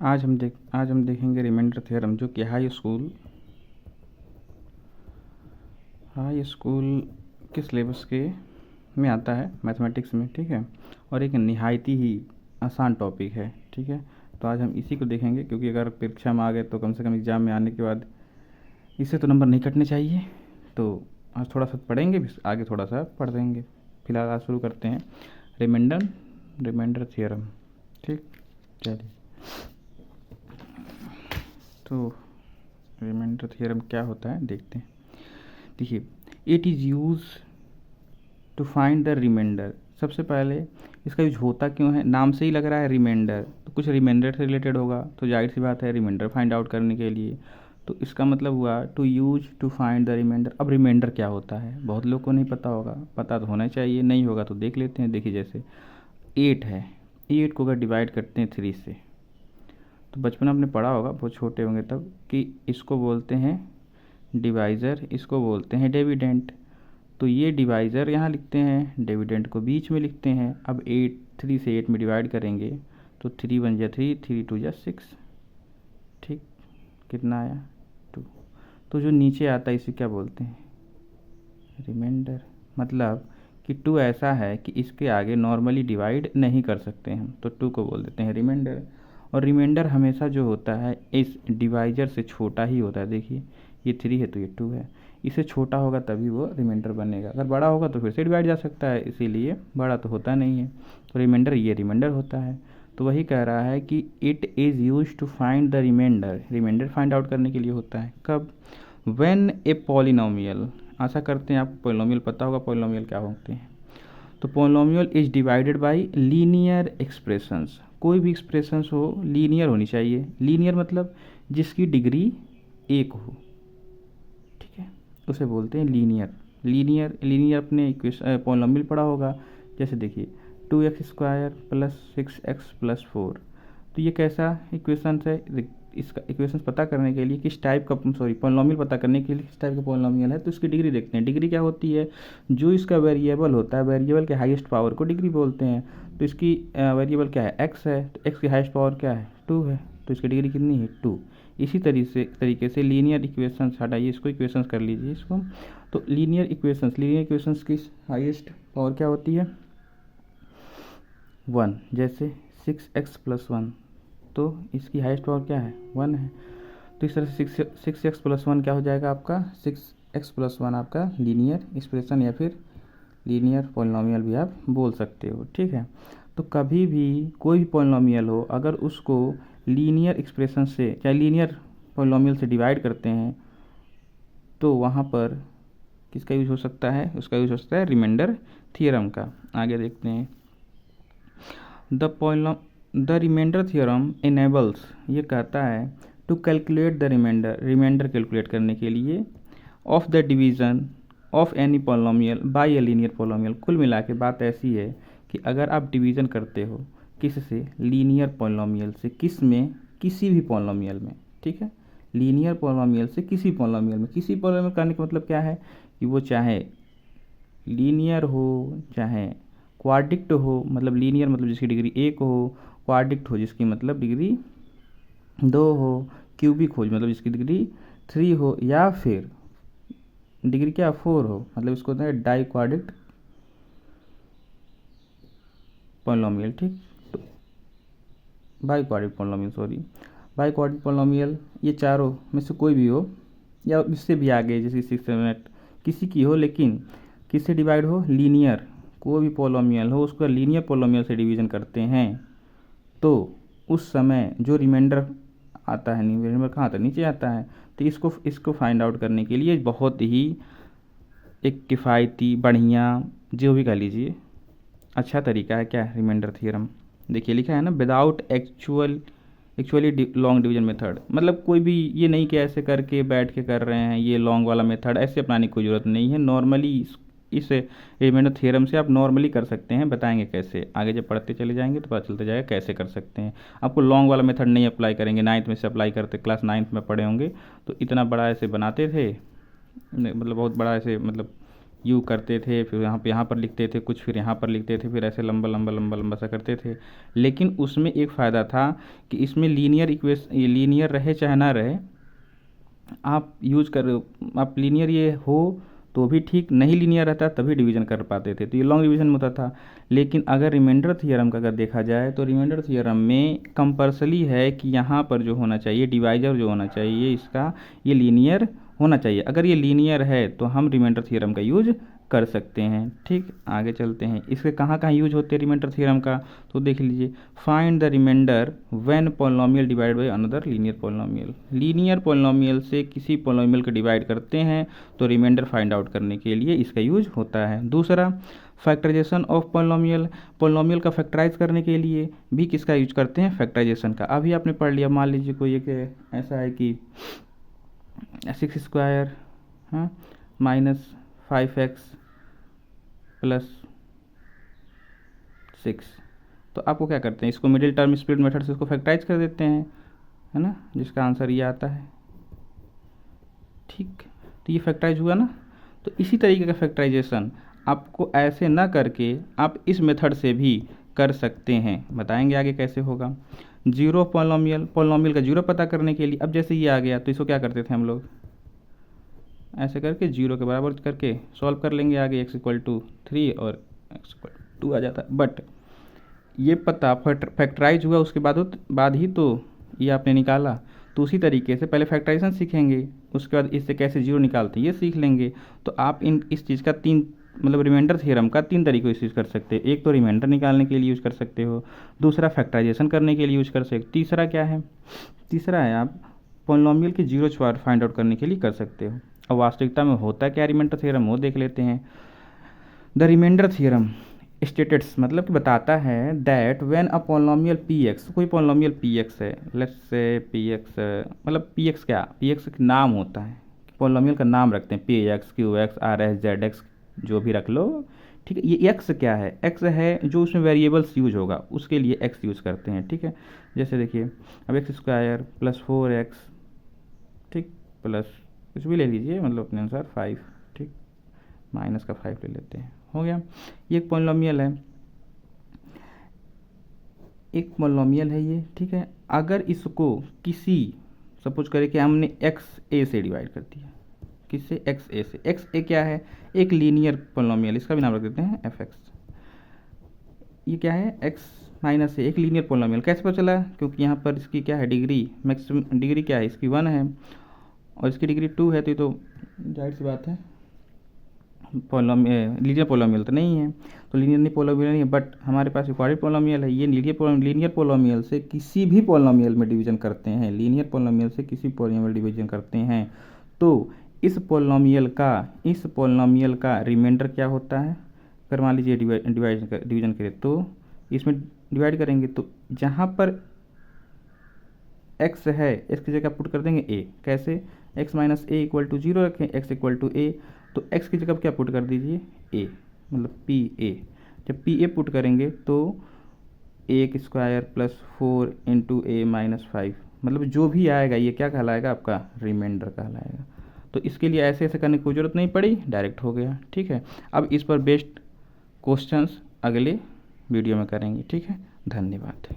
आज हम देखेंगे रिमाइंडर थ्योरम, जो कि हाई स्कूल के सिलेबस के में आता है, मैथमेटिक्स में, ठीक है। और एक निहायती ही आसान टॉपिक है, ठीक है। तो आज हम इसी को देखेंगे, क्योंकि अगर परीक्षा में आ गए तो कम से कम एग्ज़ाम में आने के बाद इससे तो नंबर नहीं कटने चाहिए। तो आज थोड़ा सा पढ़ेंगे, फिर आगे थोड़ा सा पढ़ देंगे। फिलहाल आज शुरू करते हैं रिमाइंडर थ्योरम, ठीक। चलिए, तो रिमाइंडर थ्योरम क्या होता है देखते हैं। देखिए, it is use to find the remainder. सबसे पहले इसका यूज होता क्यों है, नाम से ही लग रहा है रिमाइंडर, तो कुछ रिमाइंडर से रिलेटेड होगा, तो जाहिर सी बात है रिमाइंडर फाइंड आउट करने के लिए। तो इसका मतलब हुआ to use to find the remainder. अब रिमाइंडर क्या होता है, बहुत लोग को नहीं पता होगा, पता तो होना चाहिए, नहीं होगा तो देख लेते हैं। देखिए, जैसे 8 है, 8 को अगर डिवाइड करते हैं 3 से, तो बचपन में आपने पढ़ा होगा, बहुत छोटे होंगे तब, कि इसको बोलते हैं डिवाइज़र, इसको बोलते हैं डिविडेंड। तो ये डिवाइज़र यहाँ लिखते हैं, डिविडेंड को बीच में लिखते हैं। अब 3 से 8 में डिवाइड करेंगे तो 3 1 जा 3, 3 2 जा 6, ठीक। कितना आया 2। तो जो नीचे आता है इसे क्या बोलते हैं, रिमाइंडर। मतलब कि 2 ऐसा है कि इसके आगे नॉर्मली डिवाइड नहीं कर सकते हम, तो 2 को बोल देते हैं रिमाइंडर। और रिमाइंडर हमेशा जो होता है इस डिवाइज़र से छोटा ही होता है। देखिए, ये 3 है तो ये 2 है, इससे छोटा होगा तभी वो रिमाइंडर बनेगा, अगर बड़ा होगा तो फिर से डिवाइड जा सकता है, इसीलिए बड़ा तो होता नहीं है। तो रिमाइंडर, ये रिमाइंडर होता है। तो वही कह रहा है कि it is use to find the remainder. Remainder find out करने के लिए होता है, कब, व्हेन ए पॉलिनोमियल। आशा करते हैं आपको पॉलिनोमियल पता होगा, पॉलिनोमियल क्या होते हैं। तो polynomial is divided by linear expressions. कोई भी एक्सप्रेशंस हो लीनियर होनी चाहिए। लीनियर मतलब जिसकी डिग्री 1 हो, ठीक है, उसे बोलते हैं लीनियर। लीनियर अपने पॉलिनोमियल पढ़ा होगा। जैसे देखिए, 2x² + 6x + 4। तो ये कैसा इक्वेशन है, इसका इक्वेशन पता करने के लिए किस टाइप का, पॉलिनोमियल पता करने के लिए किस टाइप का पॉलिनोमियल है, तो इसकी डिग्री देखते हैं। डिग्री क्या होती है, जो इसका वेरिएबल होता है, वेरिएबल के हाईएस्ट पावर को डिग्री बोलते हैं। तो इसकी वेरिएबल क्या है, x है, तो x की हाईएस्ट पावर क्या है, 2 है, तो इसकी डिग्री कितनी है, 2। इसी तरीके से लीनियर इक्वेशंस, हटाइए इसको, इक्वेशंस कर लीजिए इसको। तो लीनियर इक्वेशंस की हाईएस्ट पावर क्या होती है, 1। जैसे 6x + 1, तो इसकी हाईएस्ट पावर क्या है, 1 है। तो इस तरह से 6x + 1 क्या हो जाएगा आपका, 6x + 1 आपका लीनियर एक्सप्रेशन या फिर लीनियर पॉलिनोमियल भी आप बोल सकते हो, ठीक है। तो कभी भी कोई भी पॉलिनोमियल हो, अगर उसको लीनियर एक्सप्रेशन से, चाहे लीनियर पॉलिनोमियल से डिवाइड करते हैं, तो वहाँ पर किसका यूज हो सकता है, उसका यूज हो सकता है रिमाइंडर थ्योरम का। आगे देखते हैं, द रिमाइंडर थ्योरम इनेबल्स, ये कहता है to calculate the remainder calculate करने के लिए of the division of any polynomial by a linear polynomial. कुल मिला के बात ऐसी है कि अगर आप डिवीज़न करते हो किससे, लीनियर पॉलिनोमियल से, किस में, किसी भी पॉलिनोमियल में, ठीक है। लीनियर पॉलिनोमियल से किसी पॉलिनोमियल में, किसी पॉलिनोमियल करने का मतलब क्या है कि वो चाहे लीनियर हो चाहे क्वाड्रिक्ट हो, मतलब लीनियर मतलब जिसकी डिग्री 1 हो, क्वाड्रिक्ट हो जिसकी मतलब डिग्री 2 हो, क्यूबिक हो मतलब जिसकी डिग्री 3 हो, या फिर डिग्री क्या 4 हो, मतलब इसको होता है डाई क्वाड्रिक्ट पॉलिनोमियल, ठीक। तो बाई क्वाड्रिक्ट पॉलिनोमियल, ये चारों में से कोई भी हो, या इससे भी आगे जैसे 6 7 8 किसी की हो, लेकिन किससे डिवाइड हो, लीनियर। कोई भी पॉलिनोमियल हो उसको लीनियर पॉलिनोमियल से डिवीज़न करते हैं, तो उस समय जो रिमाइंडर आता है, रिमाइंडर कहाँ आता है, नीचे आता है। तो इसको फाइंड आउट करने के लिए बहुत ही एक किफ़ायती, बढ़िया, जो भी कह लीजिए, अच्छा तरीका है क्या, रिमाइंडर थ्योरम। देखिए लिखा है ना, without actually long division method. मतलब कोई भी ये नहीं कि ऐसे करके बैठ के कर रहे हैं, ये लॉन्ग वाला मेथड ऐसे अपनाने की कोई ज़रूरत नहीं है। नॉर्मली इस रिमाइंडर थ्योरम से आप नॉर्मली कर सकते हैं। बताएंगे कैसे, आगे जब पढ़ते चले जाएंगे तो पता चलता जाएगा कैसे कर सकते हैं। आपको लॉन्ग वाला मेथड नहीं अप्लाई करेंगे, 9th में से अप्लाई करते, क्लास 9th में पढ़े होंगे, तो इतना बड़ा ऐसे बनाते थे, मतलब बहुत बड़ा ऐसे, मतलब यू करते थे, फिर यहाँ पर लिखते थे कुछ, फिर यहाँ पर लिखते थे, फिर ऐसे लंबा लंबा लंबा लंबा सा करते थे। लेकिन उसमें एक फ़ायदा था कि इसमें लीनियर रहे चाहे ना रहे, आप यूज कर आप लीनियर ये हो तो भी ठीक, नहीं लीनियर रहता तभी डिवीजन कर पाते थे, तो ये लॉन्ग डिवीजन में होता था। लेकिन अगर रिमाइंडर थ्योरम का अगर देखा जाए तो रिमाइंडर थ्योरम में कंपल्सरी है कि यहाँ पर जो होना चाहिए डिवाइजर जो होना चाहिए इसका, ये लीनियर होना चाहिए। अगर ये लीनियर है तो हम रिमाइंडर थ्योरम का यूज कर सकते हैं। ठीक, आगे चलते हैं, इसके कहाँ कहाँ यूज होते हैं रिमाइंडर थ्योरम का, तो देख लीजिए। Find the remainder when polynomial divide by another linear polynomial. Linear polynomial से किसी पॉलिनोमियल को डिवाइड करते हैं तो रिमाइंडर फाइंड आउट करने के लिए इसका यूज होता है। दूसरा, फैक्टराइजेशन ऑफ पॉलिनोमियल, पॉलिनोमियल का फैक्टराइज करने के लिए भी किसका यूज करते हैं, फैक्टराइजेशन का। अभी आपने पढ़ लिया, मान लीजिए कोई एक ऐसा है कि 6² हाँ माइनस 5x प्लस 6, तो आपको क्या करते हैं, इसको मिडिल टर्म स्प्लिट मेथड से इसको फैक्टराइज कर देते हैं, है ना, जिसका आंसर ये आता है। ठीक, तो ये फैक्टराइज हुआ ना। तो इसी तरीके का फैक्टराइजेशन आपको ऐसे ना करके आप इस मेथड से भी कर सकते हैं, बताएंगे आगे कैसे होगा। जीरो पॉलिनोमियल का जीरो पता करने के लिए, अब जैसे ये आ गया तो इसको क्या करते थे हम लोग, ऐसे करके जीरो के बराबर करके सॉल्व कर लेंगे आगे, x=3 और x=2 आ जाता। बट ये पता फैक्टराइज हुआ उसके बाद ही तो ये आपने निकाला, तो उसी तरीके से पहले फैक्टराइजेशन सीखेंगे, उसके बाद इससे कैसे जीरो निकालते हैं ये सीख लेंगे। तो आप इस चीज़ का रिमाइंडर थ्योरम का 3 तरीकों से यूज़ कर सकते हैं। एक तो रिमाइंडर निकालने के लिए यूज़ कर सकते हो, दूसरा फैक्टराइजेशन करने के लिए यूज़ कर सकते हो, तीसरा क्या है, तीसरा है आप पॉलिनोमियल के जीरो फाइंड आउट करने के लिए कर सकते हो। अब वास्तविकता में होता क्या रिमाइंडर थ्योरम, वो देख लेते हैं। द रिमाइंडर थ्योरम स्टेट्स मतलब कि बताता है that when a polynomial px, कोई पॉलिनोमियल px है, लेट्स से px, मतलब px क्या, px एक नाम होता है, पॉलिनोमियल का नाम रखते हैं, px qx rs zx जो भी रख लो। ठीक है, ये x क्या है, x है जो उसमें वेरिएबल्स यूज होगा, उसके लिए x यूज़ करते हैं। ठीक है, जैसे देखिए अब x² प्लस 4x, ठीक, प्लस कुछ भी ले लीजिए, मतलब अपने अनुसार 5, ठीक, माइनस का 5 ले लेते हैं, हो गया। ये एक पॉलिनोमियल है, एक पॉलिनोमियल है ये। ठीक है, अगर इसको किसी सपोज करें कि हमने xa से डिवाइड कर दिया, किससे, xa से। xa क्या है, एक लीनियर पॉलिनोमियल, इसका भी नाम रख देते हैं fx। ये क्या है, x - a, एक लीनियर पॉलिनोमियल। कैसे पता चला, क्योंकि यहाँ पर इसकी क्या है डिग्री, मैक्सिमम डिग्री क्या है इसकी 1 है और इसकी डिग्री 2 है, तो ये तो जाहिर सी बात है लीनियर पॉलिनोमियल तो नहीं है, तो लीनियर पॉलिनोमियल नहीं है। बट हमारे पास क्वाड्रेटिक पॉलिनोमियल है, ये लीनियर पॉलिनोमियल से किसी भी पॉलिनोमियल में डिवीजन करते हैं, लीनियर पॉलिनोमियल से किसी पॉलिनोमियल डिवीजन करते हैं, तो इस पॉलिनोमियल का रिमाइंडर क्या होता है। अगर मान लीजिए डिवीजन करें तो इसमें डिवाइड करेंगे, तो जहाँ पर x है इसकी जगह पुट कर देंगे a, कैसे, x - a = 0 रखें, x = a, तो x की जगह क्या पुट कर दीजिए a, मतलब pa। जब pa पुट करेंगे तो a² प्लस 4 × a - 5, मतलब जो भी आएगा ये क्या कहलाएगा, आपका रिमाइंडर कहलाएगा। तो इसके लिए ऐसे ऐसे करने की कोई ज़रूरत नहीं पड़ी, डायरेक्ट हो गया। ठीक है, अब इस पर बेस्ड क्वेश्चंस अगले वीडियो में करेंगे। ठीक है, धन्यवाद।